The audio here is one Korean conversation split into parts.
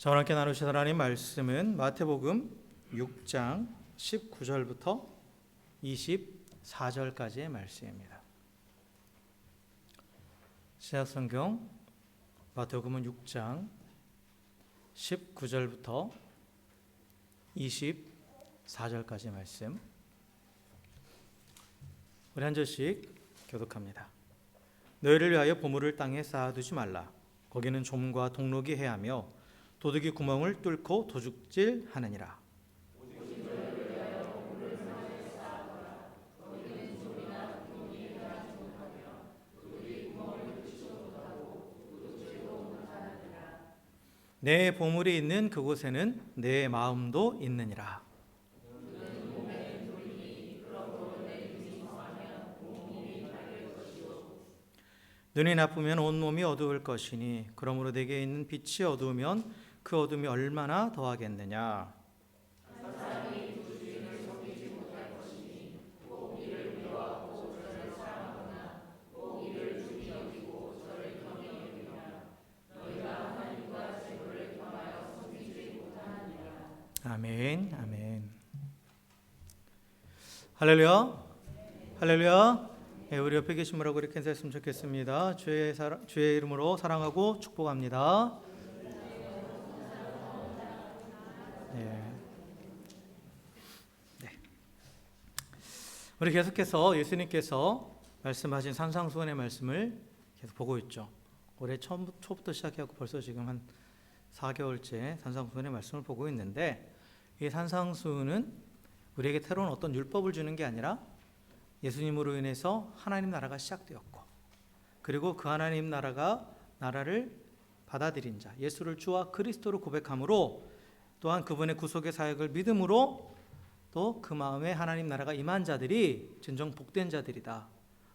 저와 함께 나누실 하나님 말씀은 마태복음 6장 19절부터 24절까지의 말씀입니다. 신약성경 마태복음은 6장 19절부터 24절까지의 말씀, 우리 한 절씩 교독합니다. 너희를 위하여 보물을 땅에 쌓아두지 말라. 거기는 좀과 동록이 해하며 도둑이 구멍을 뚫고 도둑질하느니라. 내 보물이 있는 그곳에는 내 마음도 있느니라. 눈이 나쁘면 온몸이 어두울 것이니 그러므로 내게 있는 빛이 어두우면 그 어둠이 얼마나 더하겠느냐. 아멘, 아멘. 할렐루야, 할렐루야. 우리 옆에 계신 분하고 이렇게 인사했으면 좋겠습니다. 주의 이름으로 사랑하고 축복합니다. 네. 우리 계속해서 예수님께서 말씀하신 산상수훈의 말씀을 계속 보고 있죠. 올해 초부터 시작해서 벌써 지금 한 4개월째 산상수훈의 말씀을 보고 있는데, 이 산상수훈은 우리에게 새로운 어떤 율법을 주는 게 아니라 예수님으로 인해서 하나님 나라가 시작되었고, 그리고 그 하나님 나라를 받아들인 자, 예수를 주와 그리스도로 고백함으로, 또한 그분의 구속의 사역을 믿음으로 또 그 마음에 하나님 나라가 임한 자들이 진정 복된 자들이다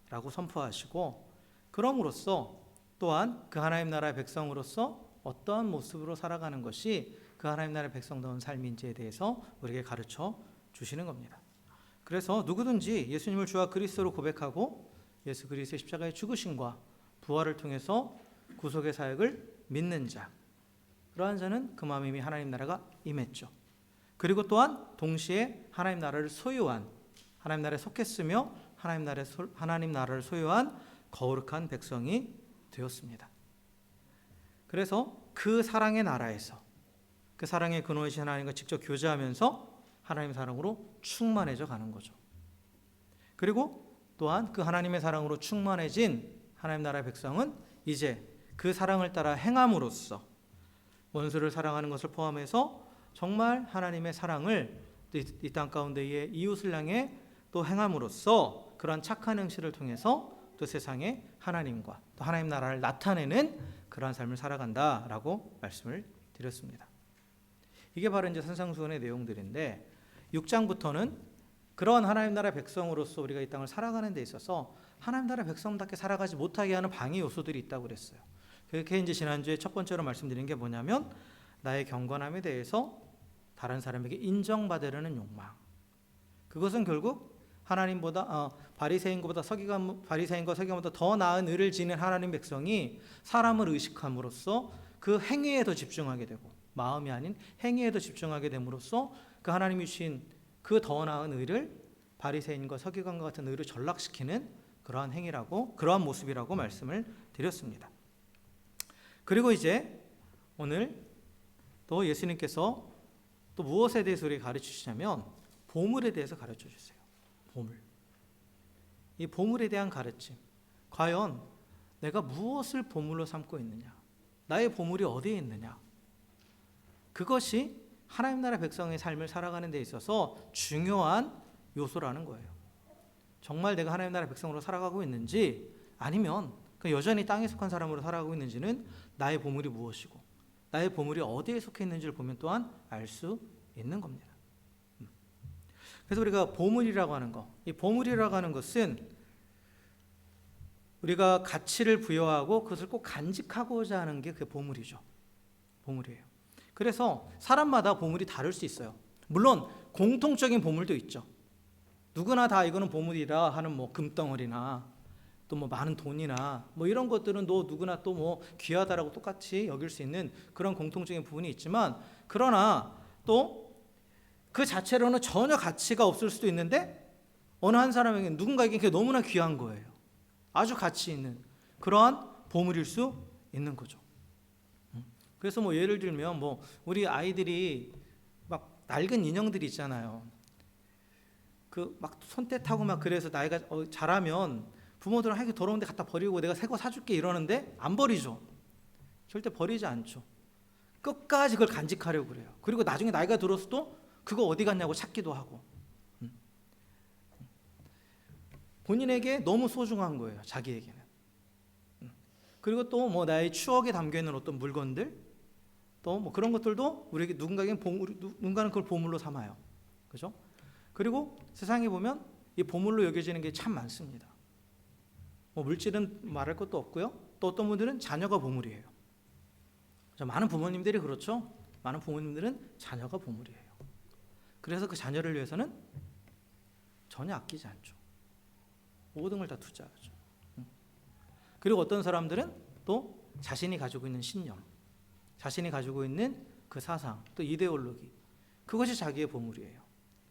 라고 선포하시고, 그럼으로써 또한 그 하나님 나라의 백성으로서 어떠한 모습으로 살아가는 것이 그 하나님 나라의 백성다운 삶인지에 대해서 우리에게 가르쳐 주시는 겁니다. 그래서 누구든지 예수님을 주와 그리스도로 고백하고 예수 그리스도의 십자가의 죽으심과 부활을 통해서 구속의 사역을 믿는 자, 그러한 자는 그 마음에 이미 하나님 나라가 임했죠. 그리고 또한 동시에 하나님 나라를 소유한, 하나님 나라에 속했으며 하나님 나라를 소유한 거룩한 백성이 되었습니다. 그래서 그 사랑의 나라에서, 그 사랑의 근원이신 하나님과 직접 교제하면서 하나님의 사랑으로 충만해져 가는 거죠. 그리고 또한 그 하나님의 사랑으로 충만해진 하나님 나라의 백성은 이제 그 사랑을 따라 행함으로써 원수를 사랑하는 것을 포함해서 정말 하나님의 사랑을 이 땅 가운데의 이웃을 향해 또 행함으로써 그러한 착한 행실을 통해서 또 세상에 하나님과 또 하나님 나라를 나타내는 그러한 삶을 살아간다라고 말씀을 드렸습니다. 이게 바로 이제 산상수훈의 내용들인데, 6장부터는 그러한 하나님 나라의 백성으로서 우리가 이 땅을 살아가는 데 있어서 하나님 나라의 백성답게 살아가지 못하게 하는 방해 요소들이 있다고 그랬어요. 그렇게 이제 지난주에 첫 번째로 말씀드린 게 뭐냐면, 나의 경건함에 대해서 다른 사람에게 인정받으려는 욕망. 그것은 결국 하나님보다 바리새인과 서기관보다 더 나은 의를 지닌 하나님 백성이 사람을 의식함으로써 그 행위에 더 집중하게 되고, 마음이 아닌 행위에 더 집중하게 됨으로써 그 하나님이 주신 그 더 나은 의를 바리새인과 서기관과 같은 의를 전락시키는 그러한 행위라고, 그러한 모습이라고 말씀을 드렸습니다. 그리고 이제 오늘 또 예수님께서 또 무엇에 대해서 우리에게 가르쳐 주시냐면 보물에 대해서 가르쳐 주세요. 보물. 이 보물에 대한 가르침. 과연 내가 무엇을 보물로 삼고 있느냐? 나의 보물이 어디에 있느냐? 그것이 하나님 나라 백성의 삶을 살아가는 데 있어서 중요한 요소라는 거예요. 정말 내가 하나님 나라 백성으로 살아가고 있는지, 아니면 여전히 땅에 속한 사람으로 살아가고 있는지는 나의 보물이 무엇이고 나의 보물이 어디에 속해 있는지를 보면 또한 알 수 있는 겁니다. 그래서 우리가 보물이라고 하는 것, 이 보물이라고 하는 것은 우리가 가치를 부여하고 그것을 꼭 간직하고자 하는 게 그 보물이죠. 보물이에요. 그래서 사람마다 보물이 다를 수 있어요. 물론 공통적인 보물도 있죠. 누구나 다 이거는 보물이라 하는 금덩어리나 또 뭐 많은 돈이나 뭐 이런 것들은 너 누구나 또 뭐 귀하다라고 똑같이 여길 수 있는 그런 공통적인 부분이 있지만, 그러나 또 그 자체로는 전혀 가치가 없을 수도 있는데 어느 한 사람에게, 누군가에게 그게 너무나 귀한 거예요. 아주 가치 있는 그러한 보물일 수 있는 거죠. 그래서 뭐 예를 들면 뭐 우리 아이들이 막 낡은 인형들이 있잖아요. 그 막 손때타고 막, 그래서 나이가 자라면 부모들은 이게 더러운데 갖다 버리고 내가 새 거 사줄게 이러는데 안 버리죠. 절대 버리지 않죠. 끝까지 그걸 간직하려고 그래요. 그리고 나중에 나이가 들었어도 그거 어디 갔냐고 찾기도 하고. 본인에게 너무 소중한 거예요, 자기에게는. 그리고 또 뭐 나의 추억에 담겨 있는 어떤 물건들, 또 뭐 그런 것들도 우리에게 누군가는 그걸 보물로 삼아요. 그죠? 그리고 세상에 보면 이 보물로 여겨지는 게 참 많습니다. 뭐 물질은 말할 것도 없고요. 또 어떤 분들은 자녀가 보물이에요. 많은 부모님들이 그렇죠. 많은 부모님들은 자녀가 보물이에요. 그래서 그 자녀를 위해서는 전혀 아끼지 않죠. 모든 걸 다 투자하죠. 그리고 어떤 사람들은 또 자신이 가지고 있는 신념, 자신이 가지고 있는 그 사상, 또 이데올로기, 그것이 자기의 보물이에요.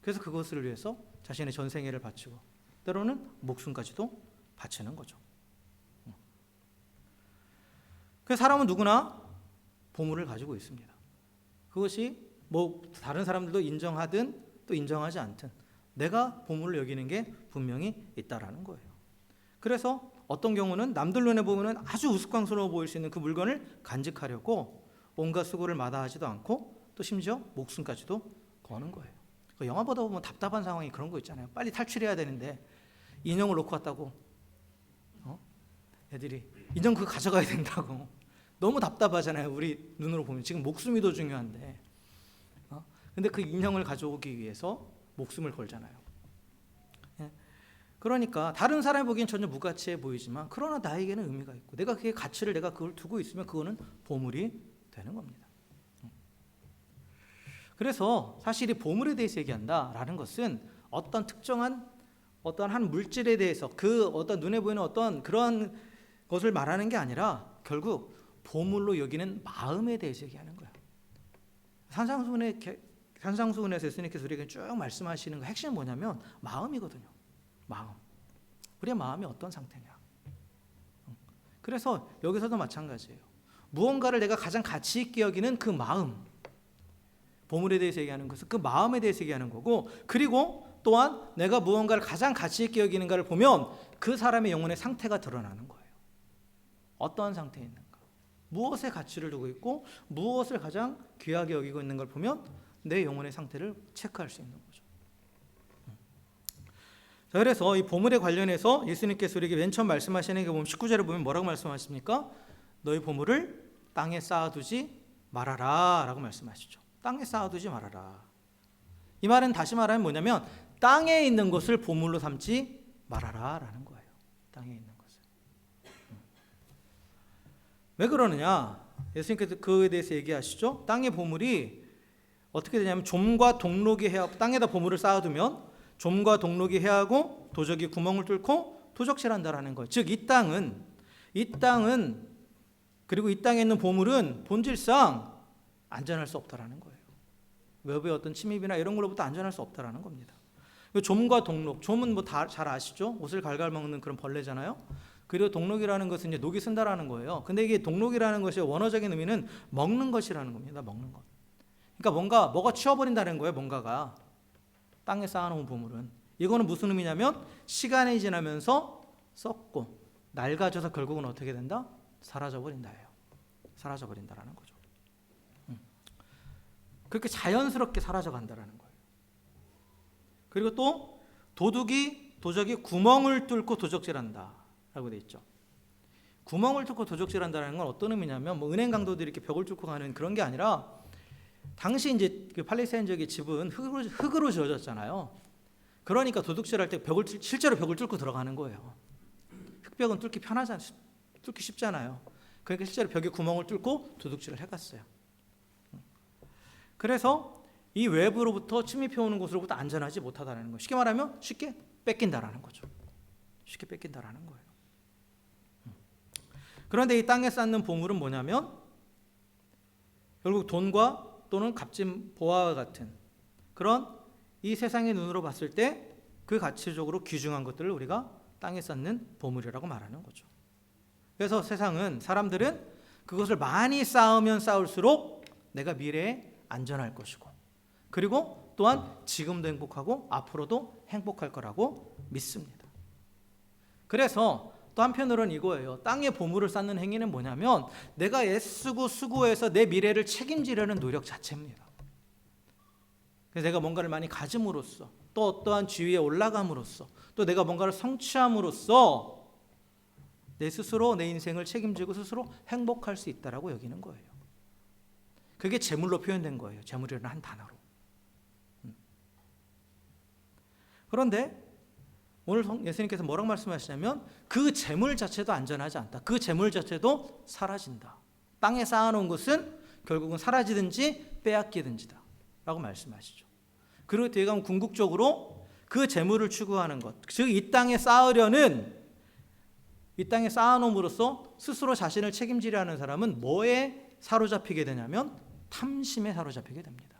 그래서 그것을 위해서 자신의 전생애를 바치고 때로는 목숨까지도 바치는 거죠. 그래서 사람은 누구나 보물을 가지고 있습니다. 그것이 뭐 다른 사람들도 인정하든 또 인정하지 않든 내가 보물을 여기는 게 분명히 있다라는 거예요. 그래서 어떤 경우는 남들 눈에 보면 아주 우스꽝스러워 보일 수 있는 그 물건을 간직하려고 온갖 수고를 마다하지도 않고 또 심지어 목숨까지도 거는 거예요. 영화 보다 보면 답답한 상황이 그런 거 있잖아요. 빨리 탈출해야 되는데 인형을 놓고 왔다고 애들이 인형 그거 가져가야 된다고. 너무 답답하잖아요. 우리 눈으로 보면 지금 목숨이 더 중요한데 근데 그 인형을 가져오기 위해서 목숨을 걸잖아요. 예. 그러니까 다른 사람이 보기엔 전혀 무가치해 보이지만 그러나 나에게는 의미가 있고 내가 그게 가치를 내가 그걸 두고 있으면 그거는 보물이 되는 겁니다. 그래서 사실 이 보물에 대해서 얘기한다라는 것은 어떤 특정한 어떤 한 물질에 대해서 그 어떤 눈에 보이는 어떤 그런 것을 말하는 게 아니라 결국 보물로 여기는 마음에 대해서 얘기하는 거예요. 산상수훈에서 예수님께서 우리에게 쭉 말씀하시는 그 핵심은 뭐냐면 마음이거든요. 마음. 우리의 마음이 어떤 상태냐. 그래서 여기서도 마찬가지예요. 무언가를 내가 가장 가치 있게 여기는 그 마음. 보물에 대해서 얘기하는 것은 그 마음에 대해서 얘기하는 거고, 그리고 또한 내가 무언가를 가장 가치 있게 여기는가를 보면 그 사람의 영혼의 상태가 드러나는 거예요. 어떠한 상태에 있는가. 무엇에 가치를 두고 있고 무엇을 가장 귀하게 여기고 있는 걸 보면 내 영혼의 상태를 체크할 수 있는 거죠. 자, 그래서 이 보물에 관련해서 예수님께서 우리에게 맨 처음 말씀하시는 게 보면 19절에 보면 뭐라고 말씀하십니까? 너희 보물을 땅에 쌓아두지 말아라 라고 말씀하시죠. 땅에 쌓아두지 말아라. 이 말은 다시 말하면 뭐냐면 땅에 있는 것을 보물로 삼지 말아라 라는 거예요. 땅에 있는 것을. 왜 그러느냐? 예수님께서 그에 대해서 얘기하시죠. 땅의 보물이 어떻게 되냐면 좀과 동록이 해야, 땅에다 보물을 쌓아두면 좀과 동록이 해하고 도적이 구멍을 뚫고 도적질한다라는 거예요. 즉 이 땅은 그리고 이 땅에 있는 보물은 본질상 안전할 수 없다라는 거예요. 외부의 어떤 침입이나 이런 걸로부터 안전할 수 없다라는 겁니다. 좀과 동록, 좀은 뭐 다 잘 아시죠? 옷을 갈갈 먹는 그런 벌레잖아요. 그리고 동록이라는 것은 이제 녹이 쓴다라는 거예요. 근데 이게 동록이라는 것의 원어적인 의미는 먹는 것이라는 겁니다. 먹는 것. 그러니까 뭐가 치워버린다는 거예요. 뭔가가 땅에 쌓아놓은 보물은. 이거는 무슨 의미냐면 시간이 지나면서 썩고 낡아져서 결국은 어떻게 된다? 사라져버린다예요. 사라져버린다라는 거죠. 그렇게 자연스럽게 사라져간다라는 거예요. 그리고 또 도적이 구멍을 뚫고 도적질한다 라고 돼 있죠. 구멍을 뚫고 도적질한다는 건 어떤 의미냐면 뭐 은행 강도들이 이렇게 벽을 뚫고 가는 그런 게 아니라, 당시 이제 그 팔레스타인 지역의 집은 흙으로 지어졌잖아요. 그러니까 도둑질할 때 실제로 벽을 뚫고 들어가는 거예요. 흙벽은 뚫기 쉽잖아요. 그러니까 실제로 벽에 구멍을 뚫고 도둑질을 해갔어요. 그래서 이 외부로부터 침입해 오는 곳으로부터 안전하지 못하다는 거예요. 쉽게 말하면 쉽게 뺏긴다라는 거죠. 쉽게 뺏긴다라는 거예요. 그런데 이 땅에 쌓는 보물은 뭐냐면 결국 돈과 또는 값진 보화와 같은 그런 이 세상의 눈으로 봤을 때 그 가치적으로 귀중한 것들을 우리가 땅에 쌓는 보물이라고 말하는 거죠. 그래서 사람들은 그것을 많이 쌓으면 쌓을수록 내가 미래에 안전할 것이고, 그리고 또한 지금도 행복하고 앞으로도 행복할 거라고 믿습니다. 그래서 또 한편으로는 이거예요. 땅에 보물을 쌓는 행위는 뭐냐면 내가 애쓰고 수고해서 내 미래를 책임지려는 노력 자체입니다. 그래서 내가 뭔가를 많이 가짐으로써, 또 어떠한 지위에 올라감으로써, 또 내가 뭔가를 성취함으로써 내 스스로 내 인생을 책임지고 스스로 행복할 수 있다라고 여기는 거예요. 그게 재물로 표현된 거예요. 재물이라는 한 단어로. 그런데 오늘 예수님께서 뭐라고 말씀하시냐면 그 재물 자체도 안전하지 않다. 그 재물 자체도 사라진다. 땅에 쌓아놓은 것은 결국은 사라지든지 빼앗기든지다 라고 말씀하시죠. 그리고 뒤에 가면 궁극적으로 그 재물을 추구하는 것, 즉 이 땅에 쌓아놓음으로써 스스로 자신을 책임지려 하는 사람은 뭐에 사로잡히게 되냐면 탐심에 사로잡히게 됩니다.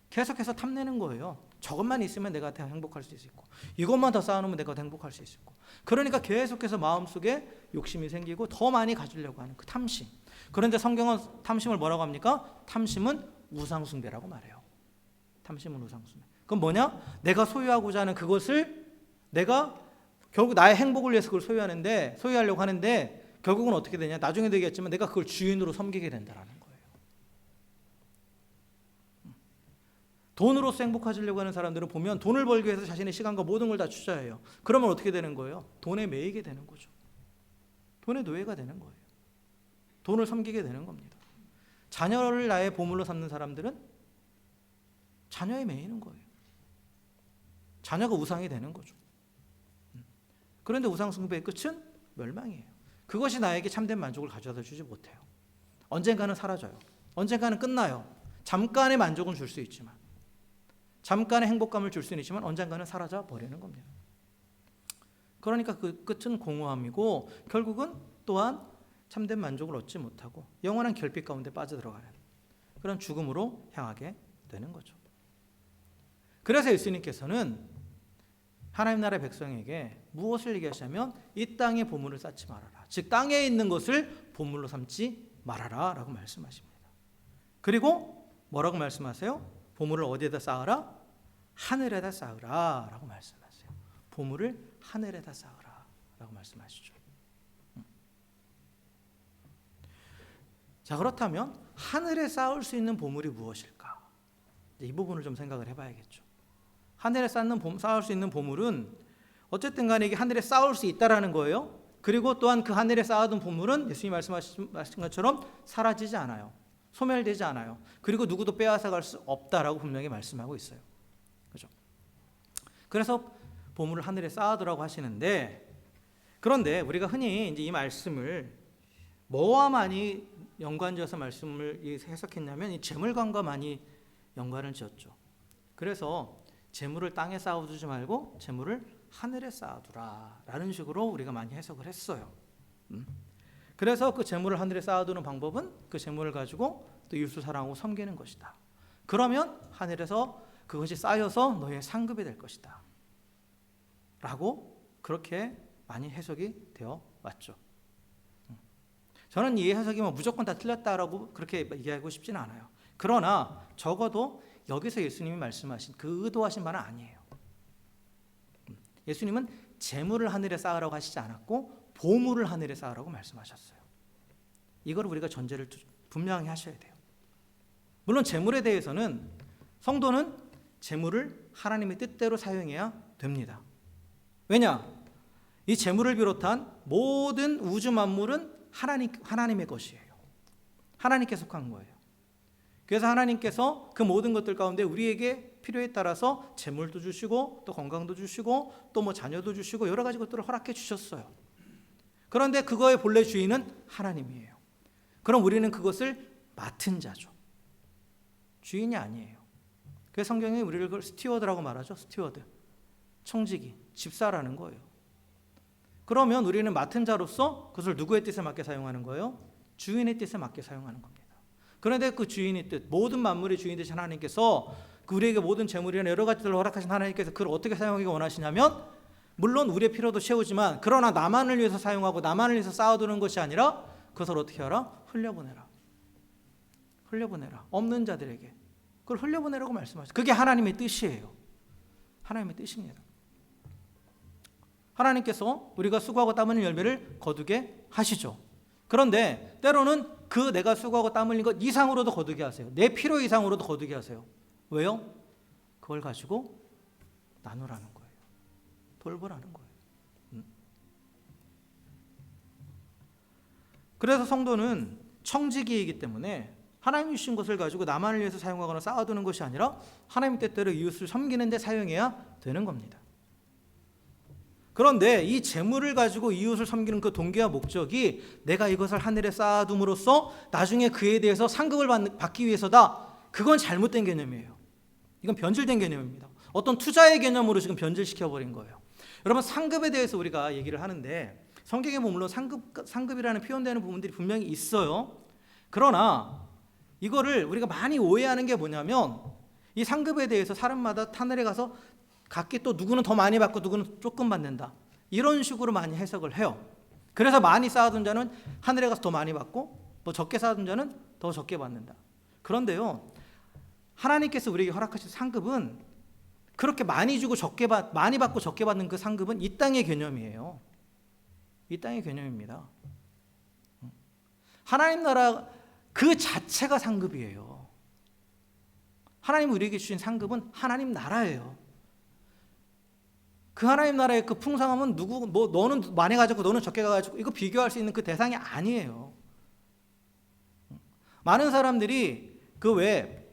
계속해서 탐내는 거예요. 저것만 있으면 내가 더 행복할 수 있고, 이것만 더 쌓아놓으면 내가 더 행복할 수 있고, 그러니까 계속해서 마음속에 욕심이 생기고 더 많이 가지려고 하는 그 탐심. 그런데 성경은 탐심을 뭐라고 합니까? 탐심은 우상숭배라고 말해요. 탐심은 우상숭배. 그건 뭐냐? 내가 소유하고자 하는 그것을 내가 결국 나의 행복을 위해서 그걸 소유하려고 하는데 결국은 어떻게 되냐? 나중에 되겠지만 내가 그걸 주인으로 섬기게 된다라는 거예요. 돈으로서 행복해지려고 하는 사람들은 보면 돈을 벌기 위해서 자신의 시간과 모든 걸 다 투자해요. 그러면 어떻게 되는 거예요? 돈에 매이게 되는 거죠. 돈의 노예가 되는 거예요. 돈을 섬기게 되는 겁니다. 자녀를 나의 보물로 삼는 사람들은 자녀에 매이는 거예요. 자녀가 우상이 되는 거죠. 그런데 우상 숭배의 끝은 멸망이에요. 그것이 나에게 참된 만족을 가져다 주지 못해요. 언젠가는 사라져요. 언젠가는 끝나요. 잠깐의 만족은 줄 수 있지만, 잠깐의 행복감을 줄 수는 있지만 언젠가는 사라져 버리는 겁니다. 그러니까 그 끝은 공허함이고 결국은 또한 참된 만족을 얻지 못하고 영원한 결핍 가운데 빠져들어가는 그런 죽음으로 향하게 되는 거죠. 그래서 예수님께서는 하나님 나라의 백성에게 무엇을 얘기하시냐면 이 땅에 보물을 쌓지 말아라. 즉 땅에 있는 것을 보물로 삼지 말아라 라고 말씀하십니다. 그리고 뭐라고 말씀하세요? 보물을 어디에다 쌓으라? 하늘에다 쌓으라 라고 말씀하세요. 보물을 하늘에다 쌓으라 라고 말씀하시죠. 자, 그렇다면 하늘에 쌓을 수 있는 보물이 무엇일까? 이 부분을 좀 생각을 해봐야겠죠. 하늘에 쌓을 수 있는 보물은 어쨌든 간에 이게 하늘에 쌓을 수 있다라는 거예요. 그리고 또한 그 하늘에 쌓아둔 보물은 예수님이 말씀하신 것처럼 사라지지 않아요. 소멸되지 않아요. 그리고 누구도 빼앗아갈 수 없다라고 분명히 말씀하고 있어요. 그죠? 그래서 보물을 하늘에 쌓아두라고 하시는데, 그런데 우리가 흔히 이제 이 말씀을 뭐와 많이 연관지어서 말씀을 해석했냐면 이 재물관과 많이 연관을 지었죠. 그래서 재물을 땅에 쌓아두지 말고 재물을 하늘에 쌓아두라 라는 식으로 우리가 많이 해석을 했어요. 그래서 그 재물을 하늘에 쌓아두는 방법은 그 재물을 가지고 또 이웃을 사랑하고 섬기는 것이다. 그러면 하늘에서 그것이 쌓여서 너의 상급이 될 것이다 라고 그렇게 많이 해석이 되어 왔죠. 저는 이 해석이 무조건 다 틀렸다라고 그렇게 얘기하고 싶지는 않아요. 그러나 적어도 여기서 예수님이 말씀하신 그 의도하신 바는 아니에요. 예수님은 재물을 하늘에 쌓으라고 하시지 않았고 보물을 하늘에 쌓으라고 말씀하셨어요. 이걸 우리가 전제를 분명히 하셔야 돼요. 물론 재물에 대해서는 성도는 재물을 하나님의 뜻대로 사용해야 됩니다. 왜냐? 이 재물을 비롯한 모든 우주 만물은 하나님의 것이에요. 하나님께 속한 거예요. 그래서 하나님께서 그 모든 것들 가운데 우리에게 필요에 따라서 재물도 주시고 또 건강도 주시고 또 자녀도 주시고 여러 가지 것들을 허락해 주셨어요. 그런데 그거의 본래 주인은 하나님이에요. 그럼 우리는 그것을 맡은 자죠. 주인이 아니에요. 그래서 성경이 우리를 그걸 스티워드라고 말하죠. 스티워드. 청지기, 집사라는 거예요. 그러면 우리는 맡은 자로서 그것을 누구의 뜻에 맞게 사용하는 거예요? 주인의 뜻에 맞게 사용하는 겁니다. 그런데 그 주인의 뜻, 모든 만물의 주인 되신 하나님께서 우리에게 모든 재물이나 여러 가지들을 허락하신 하나님께서 그걸 어떻게 사용하기 원하시냐면, 물론 우리의 필요도 채우지만 그러나 나만을 위해서 사용하고 나만을 위해서 쌓아두는 것이 아니라 그것을 어떻게 하라? 흘려보내라. 흘려보내라. 없는 자들에게 그걸 흘려보내라고 말씀하시죠. 그게 하나님의 뜻이에요. 하나님의 뜻입니다. 하나님께서 우리가 수고하고 땀 흘린 열매를 거두게 하시죠. 그런데 때로는 그 내가 수고하고 땀 흘린 것 이상으로도 거두게 하세요. 내 필요 이상으로도 거두게 하세요. 왜요? 그걸 가지고 나누라는 거예요. 돌보라는 거예요. 그래서 성도는 청지기이기 때문에 하나님이 주신 것을 가지고 나만을 위해서 사용하거나 쌓아두는 것이 아니라 하나님 뜻대로 이웃을 섬기는 데 사용해야 되는 겁니다. 그런데 이 재물을 가지고 이웃을 섬기는 그 동기와 목적이 내가 이것을 하늘에 쌓아둠으로써 나중에 그에 대해서 상급을 받기 위해서다. 그건 잘못된 개념이에요. 이건 변질된 개념입니다. 어떤 투자의 개념으로 지금 변질시켜버린 거예요. 여러분, 상급에 대해서 우리가 얘기를 하는데 성경에 보면 물론 상급이라는 표현되는 부분들이 분명히 있어요. 그러나 이거를 우리가 많이 오해하는 게 뭐냐면, 이 상급에 대해서 사람마다 하늘에 가서 각기 또 누구는 더 많이 받고 누구는 조금 받는다, 이런 식으로 많이 해석을 해요. 그래서 많이 쌓아둔 자는 하늘에 가서 더 많이 받고 뭐 적게 쌓아둔 자는 더 적게 받는다. 그런데요, 하나님께서 우리에게 허락하신 상급은 그렇게 많이 주고 많이 받고 적게 받는 그 상급은 이 땅의 개념이에요. 이 땅의 개념입니다. 하나님 나라 그 자체가 상급이에요. 하나님 우리에게 주신 상급은 하나님 나라예요. 그 하나님 나라의 그 풍성함은 너는 많이 가지고 너는 적게 가지고 이거 비교할 수 있는 그 대상이 아니에요. 많은 사람들이 그 왜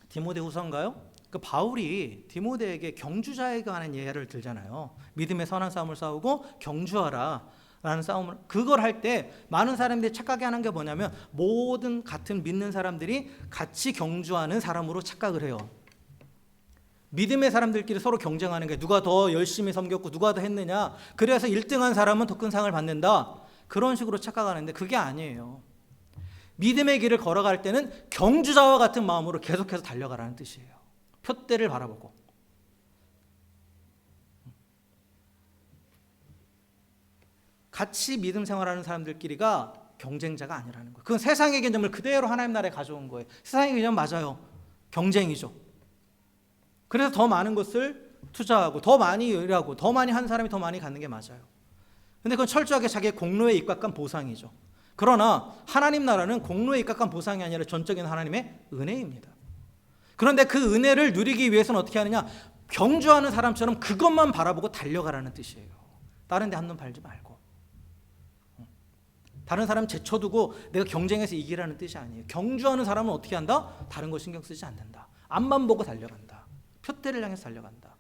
디모데후서인가요? 그 바울이 디모데에게 경주자에 관한 예를 들잖아요. 믿음의 선한 싸움을 싸우고 경주하라 라는 싸움을, 그걸 할 때 많은 사람들이 착각하게 하는 게 뭐냐면, 모든 같은 믿는 사람들이 같이 경주하는 사람으로 착각을 해요. 믿음의 사람들끼리 서로 경쟁하는 게 누가 더 열심히 섬겼고 누가 더 했느냐, 그래서 1등한 사람은 더 큰 상을 받는다, 그런 식으로 착각하는데 그게 아니에요. 믿음의 길을 걸어갈 때는 경주자와 같은 마음으로 계속해서 달려가라는 뜻이에요. 표대를 바라보고. 같이 믿음 생활하는 사람들끼리가 경쟁자가 아니라는 거예요. 그건 세상의 개념을 그대로 하나님 나라에 가져온 거예요. 세상의 개념 맞아요. 경쟁이죠. 그래서 더 많은 것을 투자하고 더 많이 일하고 더 많이 한 사람이 더 많이 갖는 게 맞아요. 근데 그건 철저하게 자기의 공로에 입각한 보상이죠. 그러나 하나님 나라는 공로에 입각한 보상이 아니라 전적인 하나님의 은혜입니다. 그런데 그 은혜를 누리기 위해서는 어떻게 하느냐? 경주하는 사람처럼 그것만 바라보고 달려가라는 뜻이에요. 다른 데 한눈 팔지 말고. 다른 사람 제쳐두고 내가 경쟁해서 이기라는 뜻이 아니에요. 경주하는 사람은 어떻게 한다? 다른 거 신경 쓰지 않는다. 앞만 보고 달려간다. 표대를 향해서 달려간다.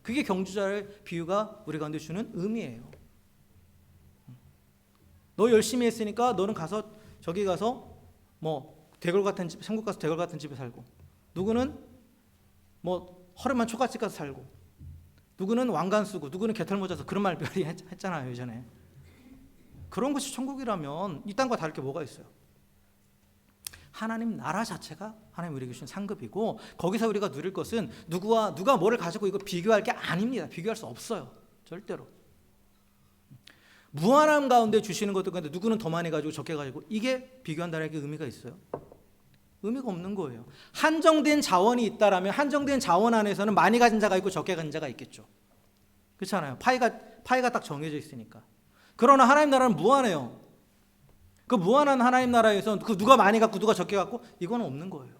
그게 경주자의 비유가 우리 가운데 주는 의미예요. 너 열심히 했으니까 너는 가서 저기 가서 뭐 대궐 같은 집, 천국 가서 대궐 같은 집에 살고, 누구는 뭐 허름한 초가집 가서 살고, 누구는 왕관 쓰고, 누구는 개털모자 서, 그런 말 별이 했잖아요 예전에. 그런 것이 천국이라면 이 땅과 다를 게 뭐가 있어요? 하나님 나라 자체가 하나님 우리에게 주신 상급이고, 거기서 우리가 누릴 것은 누가 뭐를 가지고 이거 비교할 게 아닙니다. 비교할 수 없어요. 절대로. 무한함 가운데 주시는 것들 가운데 누구는 더 많이 가지고 적게 가지고, 이게 비교한다는 게 의미가 있어요? 의미가 없는 거예요. 한정된 자원이 있다라면 한정된 자원 안에서는 많이 가진 자가 있고 적게 가진 자가 있겠죠. 그렇잖아요. 파이가 딱 정해져 있으니까. 그러나 하나님 나라는 무한해요. 그 무한한 하나님 나라에서 그 누가 많이 갖고 누가 적게 갖고, 이건 없는 거예요.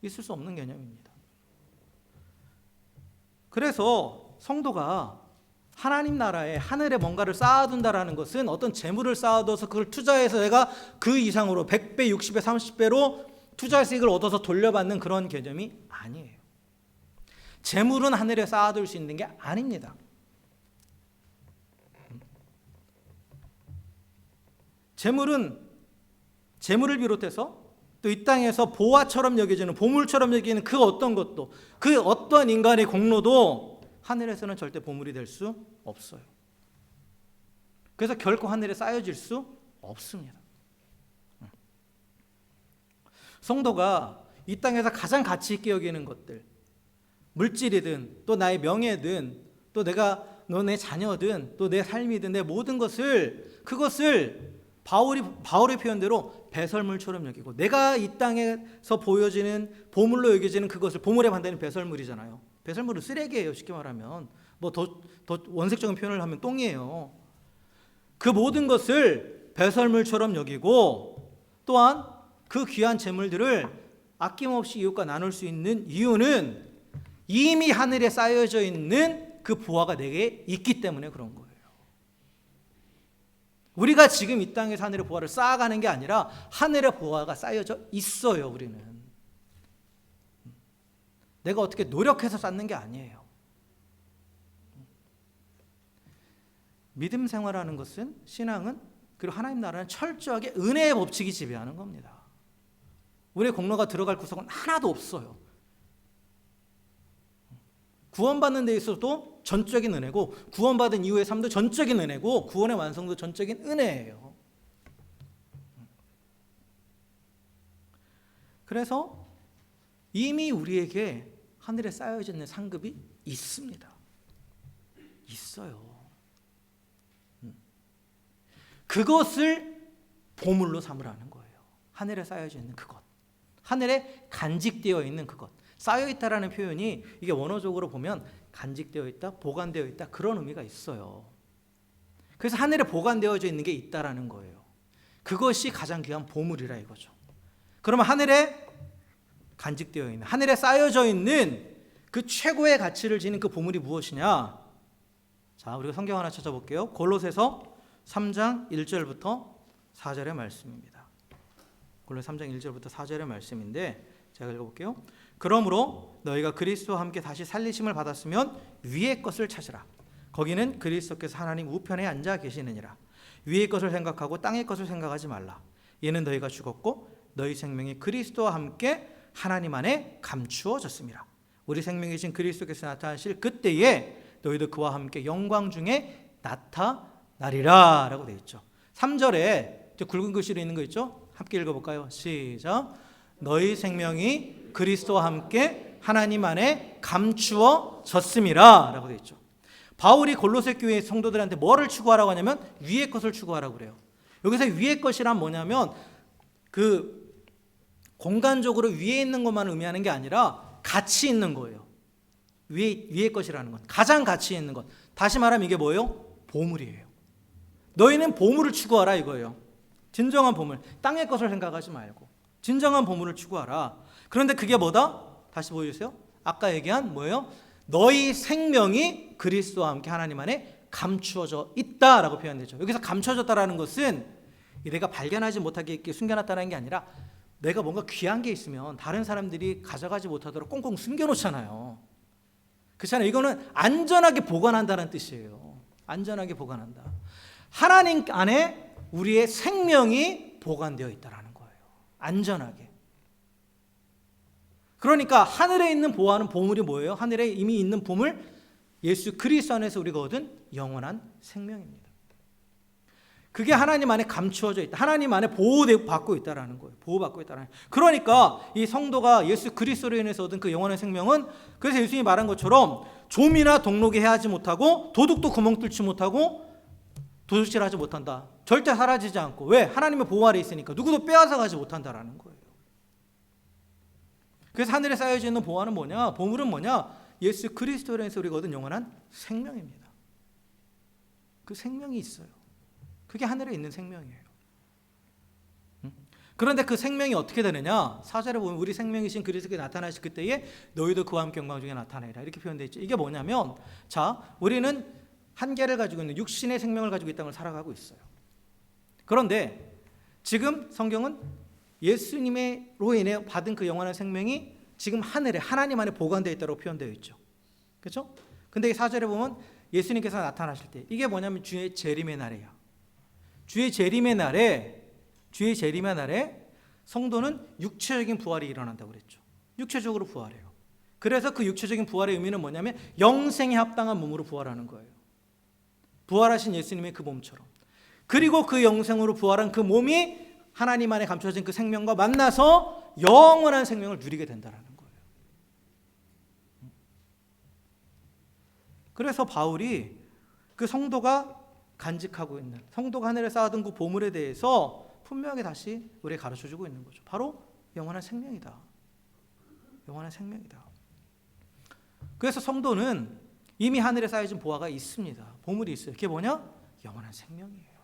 있을 수 없는 개념입니다. 그래서 성도가 하나님 나라에 하늘에 뭔가를 쌓아둔다라는 것은 어떤 재물을 쌓아둬서 그걸 투자해서 내가 그 이상으로 100배, 60배, 30배로 투자의 수익을 얻어서 돌려받는 그런 개념이 아니에요. 재물은 하늘에 쌓아둘 수 있는 게 아닙니다. 재물을 비롯해서 또 이 땅에서 보화처럼 여겨지는, 보물처럼 여기는 그 어떤 것도, 그 어떤 인간의 공로도 하늘에서는 절대 보물이 될 수 없어요. 그래서 결코 하늘에 쌓여질 수 없습니다. 성도가 이 땅에서 가장 가치 있게 여기는 것들, 물질이든 또 나의 명예든 또 내 자녀든 또 내 삶이든 내 모든 그것을 바울의 표현대로 배설물처럼 여기고, 내가 이 땅에서 보여지는 보물로 여겨지는 그것을, 보물의 반대는 배설물이잖아요. 배설물은 쓰레기예요. 쉽게 말하면 더 원색적인 표현을 하면 똥이에요. 그 모든 것을 배설물처럼 여기고, 또한 그 귀한 재물들을 아낌없이 이웃과 나눌 수 있는 이유는 이미 하늘에 쌓여져 있는 그 보화가 내게 있기 때문에 그런 거예요. 우리가 지금 이 땅에서 하늘의 보화를 쌓아가는 게 아니라 하늘의 보화가 쌓여져 있어요. 우리는 내가 어떻게 노력해서 쌓는 게 아니에요. 믿음 생활하는 것은, 신앙은, 그리고 하나님 나라는 철저하게 은혜의 법칙이 지배하는 겁니다. 우리의 공로가 들어갈 구석은 하나도 없어요. 구원받는 데 있어서도 전적인 은혜고, 구원받은 이후의 삶도 전적인 은혜고, 구원의 완성도 전적인 은혜예요. 그래서 이미 우리에게 하늘에 쌓여져 있는 상급이 있습니다. 있어요. 그것을 보물로 삼으라는 거예요. 하늘에 쌓여져 있는 그것, 하늘에 간직되어 있는 그것. 쌓여있다라는 표현이, 이게 원어적으로 보면 간직되어 있다, 보관되어 있다, 그런 의미가 있어요. 그래서 하늘에 보관되어져 있는 게 있다라는 거예요. 그것이 가장 귀한 보물이라 이거죠. 그러면 하늘에 간직되어 있는, 하늘에 쌓여져 있는 그 최고의 가치를 지닌 그 보물이 무엇이냐? 자, 우리가 성경 하나 찾아볼게요. 골로새서 3장 1절부터 4절의 말씀입니다. 골로새 3장 1절부터 4절의 말씀인데, 제가 읽어볼게요. 그러므로 너희가 그리스도와 함께 다시 살리심을 받았으면 위의 것을 찾으라. 거기는 그리스도께서 하나님 우편에 앉아 계시느니라. 위의 것을 생각하고 땅의 것을 생각하지 말라. 이는 너희가 죽었고 너희 생명이 그리스도와 함께 하나님 안에 감추어졌습니다. 우리 생명이신 그리스도께서 나타나실 그때에 너희도 그와 함께 영광 중에 나타나리라 라고 되어 있죠. 3절에 굵은 글씨로 있는 거 있죠? 함께 읽어볼까요? 시작. 너희 생명이 그리스도와 함께 하나님 안에 감추어졌음이라 라고 되어 있죠. 바울이 골로새 교회 성도들한테 뭐를 추구하라고 하냐면 위의 것을 추구하라고 그래요. 여기서 위의 것이란 뭐냐면 그 공간적으로 위에 있는 것만 의미하는 게 아니라 가치 있는 거예요. 위의 것이라는 건 가장 가치 있는 것. 다시 말하면 이게 뭐예요? 보물이에요. 너희는 보물을 추구하라 이거예요. 진정한 보물. 땅의 것을 생각하지 말고 진정한 보물을 추구하라. 그런데 그게 뭐다? 다시 보여주세요. 아까 얘기한 뭐예요? 너희 생명이 그리스도와 함께 하나님 안에 감추어져 있다라고 표현되죠. 여기서 감추어졌다라는 것은 내가 발견하지 못하게 이렇게 숨겨놨다는 게 아니라, 내가 뭔가 귀한 게 있으면 다른 사람들이 가져가지 못하도록 꽁꽁 숨겨놓잖아요. 그렇잖아요. 이거는 안전하게 보관한다는 뜻이에요. 안전하게 보관한다. 하나님 안에 우리의 생명이 보관되어 있다라는 거예요. 안전하게. 그러니까 하늘에 있는 보물이 뭐예요? 하늘에 이미 있는 보물, 예수 그리스도 안에서 우리가 얻은 영원한 생명입니다. 그게 하나님 안에 감추어져 있다. 하나님 안에 보호받고 있다라는 거예요. 보호받고 있다라는 거예요. 그러니까 이 성도가 예수 그리스도로 인해서 얻은 그 영원한 생명은, 그래서 예수님이 말한 것처럼 좀이나 동록이 해하지 못하고 도둑도 구멍 뚫지 못하고 도둑질하지 못한다. 절대 사라지지 않고. 왜? 하나님의 보호 아래 있으니까 누구도 빼앗아 가지 못한다라는 거예요. 그래서 하늘에 쌓여져 있는 보화는 뭐냐? 보물은 뭐냐? 예수 그리스도로 인해서 우리가 얻은 영원한 생명입니다. 그 생명이 있어요. 그게 하늘에 있는 생명이에요. 그런데 그 생명이 어떻게 되느냐? 4절에 보면 우리 생명이신 그리스도께 나타나실 그때에 너희도 그와 함께 영광 중에 나타나리라 이렇게 표현되어 있죠. 이게 뭐냐면, 자, 우리는 한계를 가지고 있는 육신의 생명을 가지고 이 땅을 살아가고 있어요. 그런데 지금 성경은 예수님으로 인해 받은 그 영원한 생명이 지금 하늘에 하나님 안에 보관되어 있다고 표현되어 있죠. 그렇죠? 근데 4절에 보면 예수님께서 나타나실 때, 이게 뭐냐면 주의 재림의 날이에요. 주의 재림의 날에 성도는 육체적인 부활이 일어난다고 그랬죠. 육체적으로 부활해요. 그래서 그 육체적인 부활의 의미는 뭐냐면 영생에 합당한 몸으로 부활하는 거예요. 부활하신 예수님의 그 몸처럼. 그리고 그 영생으로 부활한 그 몸이 하나님 안에 감춰진 그 생명과 만나서 영원한 생명을 누리게 된다는 거예요. 그래서 바울이 그 성도가 간직하고 있는, 성도가 하늘에 쌓아둔 그 보물에 대해서 분명하게 다시 우리에게 가르쳐주고 있는 거죠. 바로 영원한 생명이다. 영원한 생명이다. 그래서 성도는 이미 하늘에 쌓여진 보화가 있습니다. 보물이 있어요. 그게 뭐냐? 영원한 생명이에요.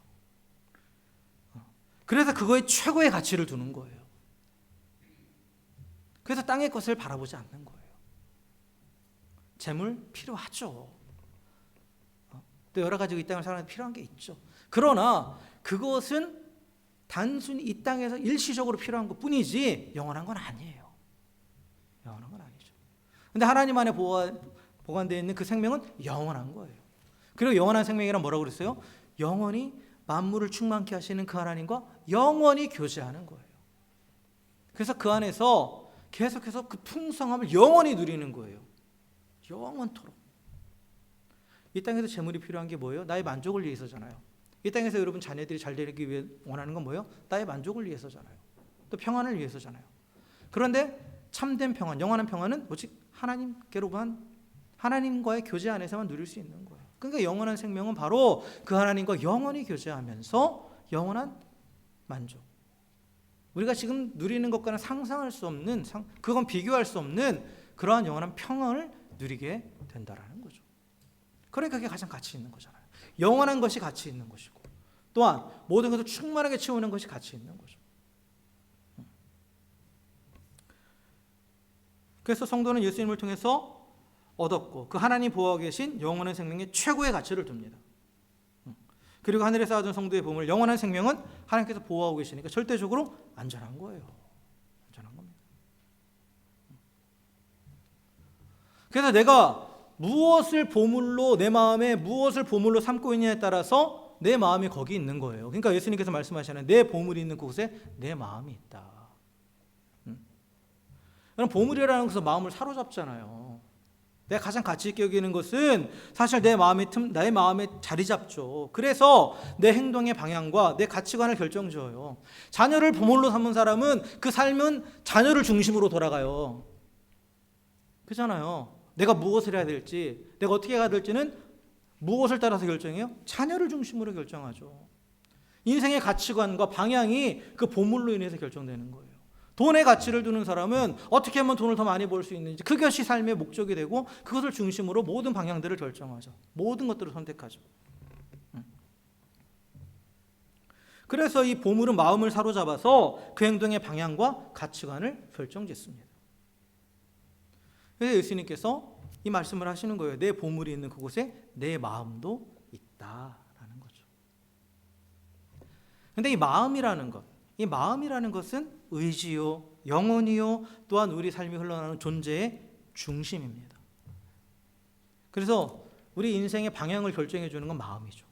그래서 그거에 최고의 가치를 두는 거예요. 그래서 땅의 것을 바라보지 않는 거예요. 재물 필요하죠. 또 여러 가지 이 땅을 살아가는 데 필요한 게 있죠. 그러나 그것은 단순히 이 땅에서 일시적으로 필요한 것 뿐이지 영원한 건 아니에요. 영원한 건 아니죠. 근데 하나님 안에 보관되어 있는 그 생명은 영원한 거예요. 그리고 영원한 생명이란 뭐라고 그랬어요? 영원히 만물을 충만케 하시는 그 하나님과 영원히 교제하는 거예요. 그래서 그 안에서 계속해서 그 풍성함을 영원히 누리는 거예요. 영원토록. 이 땅에서 재물이 필요한 게 뭐예요? 나의 만족을 위해서잖아요. 이 땅에서 여러분 자녀들이 잘 되기 위해 원하는 건 뭐예요? 나의 만족을 위해서잖아요. 또 평안을 위해서잖아요. 그런데 참된 평안, 영원한 평안은 오직 하나님께로만, 하나님과의 교제 안에서만 누릴 수 있는 거예요. 그러니까 영원한 생명은 바로 그 하나님과 영원히 교제하면서 영원한 만족. 우리가 지금 누리는 것과는 상상할 수 없는, 그건 비교할 수 없는 그러한 영원한 평안을 누리게 된다라는 거죠. 그러니까 그게 가장 가치 있는 거잖아요. 영원한 것이 가치 있는 것이고, 또한 모든 것을 충만하게 채우는 것이 가치 있는 거죠. 그래서 성도는 예수님을 통해서 얻었고 그 하나님 보호하고 계신 영원한 생명의 최고의 가치를 둡니다. 그리고 하늘에 쌓아둔 성도의 보물, 영원한 생명은 하나님께서 보호하고 계시니까 절대적으로 안전한 거예요. 안전한 겁니다. 그래서 내가 무엇을 보물로, 내 마음에 무엇을 보물로 삼고 있냐에 따라서 내 마음이 거기 있는 거예요. 그러니까 예수님께서 말씀하시는 내 보물이 있는 그곳에 내 마음이 있다. 그럼 보물이라는 것은 마음을 사로잡잖아요. 내가 가장 가치 있게 여기는 것은 사실 내 마음에 자리 잡죠. 그래서 내 행동의 방향과 내 가치관을 결정지어요. 자녀를 보물로 삼은 사람은 그 삶은 자녀를 중심으로 돌아가요. 그렇잖아요. 내가 무엇을 해야 될지, 내가 어떻게 해야 될지는 무엇을 따라서 결정해요? 자녀를 중심으로 결정하죠. 인생의 가치관과 방향이 그 보물로 인해서 결정되는 거예요. 돈의 가치를 두는 사람은 어떻게 하면 돈을 더 많이 벌 수 있는지, 그것이 삶의 목적이 되고 그것을 중심으로 모든 방향들을 결정하죠. 모든 것들을 선택하죠. 그래서 이 보물은 마음을 사로잡아서 그 행동의 방향과 가치관을 결정짓습니다. 그래서 예수님께서 이 말씀을 하시는 거예요. 내 보물이 있는 그곳에 내 마음도 있다라는 거죠. 그런데 이 마음이라는 것은 의지요, 영혼이요, 또한 우리 삶이 흘러나가는 존재의 중심입니다. 그래서 우리 인생의 방향을 결정해 주는 건 마음이죠.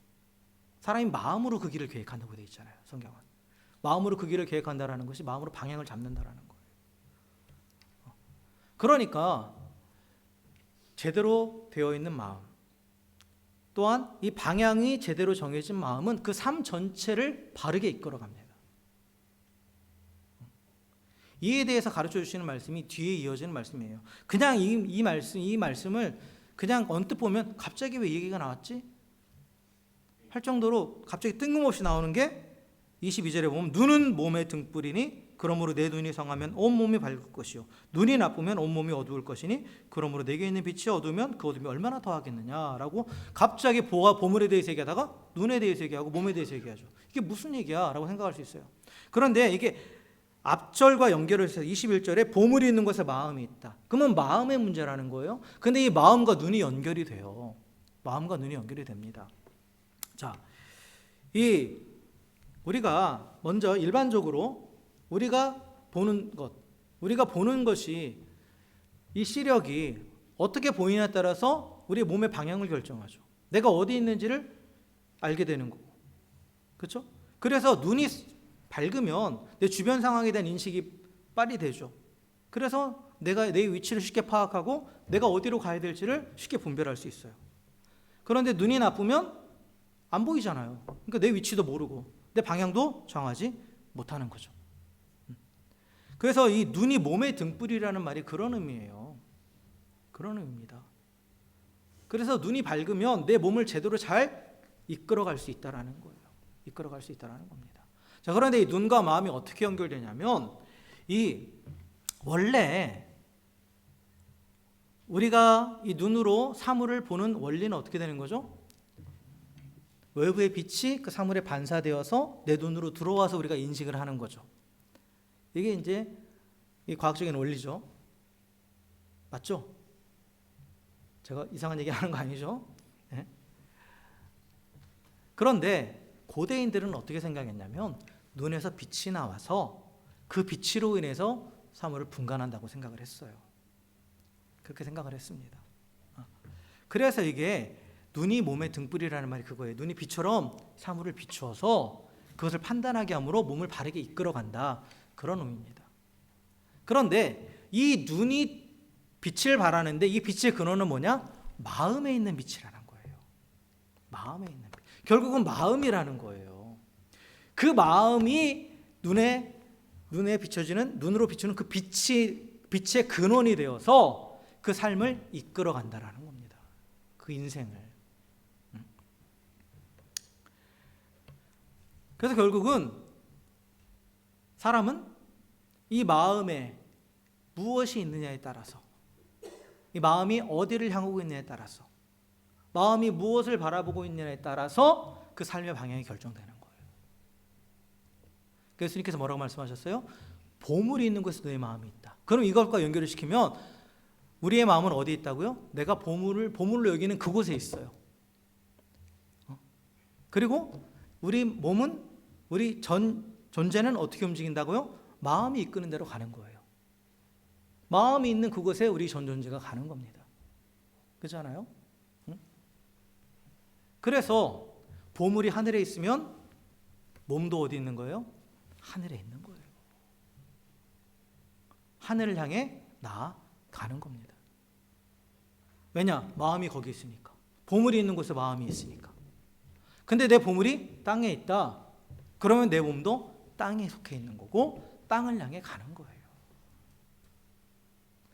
사람이 마음으로 그 길을 계획한다고 되어 있잖아요. 성경은. 마음으로 그 길을 계획한다라는 것이 마음으로 방향을 잡는다라는 거예요. 그러니까 제대로 되어 있는 마음, 또한 이 방향이 제대로 정해진 마음은 그 삶 전체를 바르게 이끌어갑니다. 이에 대해서 가르쳐 주시는 말씀이 뒤에 이어지는 말씀이에요. 그냥 이 말씀을 그냥 언뜻 보면 갑자기 왜 이 얘기가 나왔지? 할 정도로 갑자기 뜬금없이 나오는 게 22절에 보면 눈은 몸의 등불이니 그러므로 내 눈이 성하면 온 몸이 밝을 것이요 눈이 나쁘면 온 몸이 어두울 것이니 그러므로 내게 있는 빛이 어두우면 그 어둠이 얼마나 더하겠느냐라고 갑자기 보물에 대해서 얘기하다가 눈에 대해서 얘기하고 몸에 대해서 얘기하죠. 이게 무슨 얘기야? 라고 생각할 수 있어요. 그런데 이게 앞절과 연결을 해서 21절에 보물이 있는 곳에 마음이 있다. 그러면 마음의 문제라는 거예요. 근데 이 마음과 눈이 연결이 돼요. 마음과 눈이 연결이 됩니다. 자, 우리가 먼저 일반적으로 우리가 보는 것이 이 시력이 어떻게 보이냐에 따라서 우리의 몸의 방향을 결정하죠. 내가 어디 있는지를 알게 되는 거고. 그렇죠? 그래서 눈이 밝으면 내 주변 상황에 대한 인식이 빨리 되죠. 그래서 내가 내 위치를 쉽게 파악하고 내가 어디로 가야 될지를 쉽게 분별할 수 있어요. 그런데 눈이 나쁘면 안 보이잖아요. 그러니까 내 위치도 모르고 내 방향도 정하지 못하는 거죠. 그래서 이 눈이 몸의 등불이라는 말이 그런 의미예요. 그런 의미입니다. 그래서 눈이 밝으면 내 몸을 제대로 잘 이끌어갈 수 있다라는 거예요. 이끌어갈 수 있다라는 겁니다. 자, 그런데 이 눈과 마음이 어떻게 연결되냐면 이 원래 우리가 이 눈으로 사물을 보는 원리는 어떻게 되는 거죠? 외부의 빛이 그 사물에 반사되어서 내 눈으로 들어와서 우리가 인식을 하는 거죠. 이게 이제 이 과학적인 원리죠. 맞죠? 제가 이상한 얘기 하는 거 아니죠? 네? 그런데 고대인들은 어떻게 생각했냐면 눈에서 빛이 나와서 그 빛으로 인해서 사물을 분간한다고 생각을 했어요. 그렇게 생각을 했습니다. 그래서 이게 눈이 몸의 등불이라는 말이 그거예요. 눈이 빛처럼 사물을 비추어서 그것을 판단하게 함으로 몸을 바르게 이끌어간다. 그런 의미입니다. 그런데 이 눈이 빛을 발하는데 이 빛의 근원은 뭐냐? 마음에 있는 빛이라는 거예요. 마음에 있는 빛. 결국은 마음이라는 거예요. 그 마음이 눈에 비춰지는, 눈으로 비추는 그 빛의 근원이 되어서 그 삶을 이끌어 간다라는 겁니다. 그 인생을. 그래서 결국은 사람은 이 마음에 무엇이 있느냐에 따라서, 이 마음이 어디를 향하고 있느냐에 따라서, 마음이 무엇을 바라보고 있느냐에 따라서 그 삶의 방향이 결정되는 거예요. 그래서 예수님께서 뭐라고 말씀하셨어요? 보물이 있는 곳에 너의 마음이 있다. 그럼 이것과 연결을 시키면 우리의 마음은 어디에 있다고요? 내가 보물로 여기는 그곳에 있어요. 그리고 우리 몸은, 우리 존재는 어떻게 움직인다고요? 마음이 이끄는 대로 가는 거예요. 마음이 있는 그곳에 우리 전 존재가 가는 겁니다. 그렇잖아요? 그래서 보물이 하늘에 있으면 몸도 어디 있는 거예요? 하늘에 있는 거예요. 하늘을 향해 나아가는 겁니다. 왜냐? 마음이 거기 있으니까. 보물이 있는 곳에 마음이 있으니까. 근데 내 보물이 땅에 있다. 그러면 내 몸도 땅에 속해 있는 거고 땅을 향해 가는 거예요.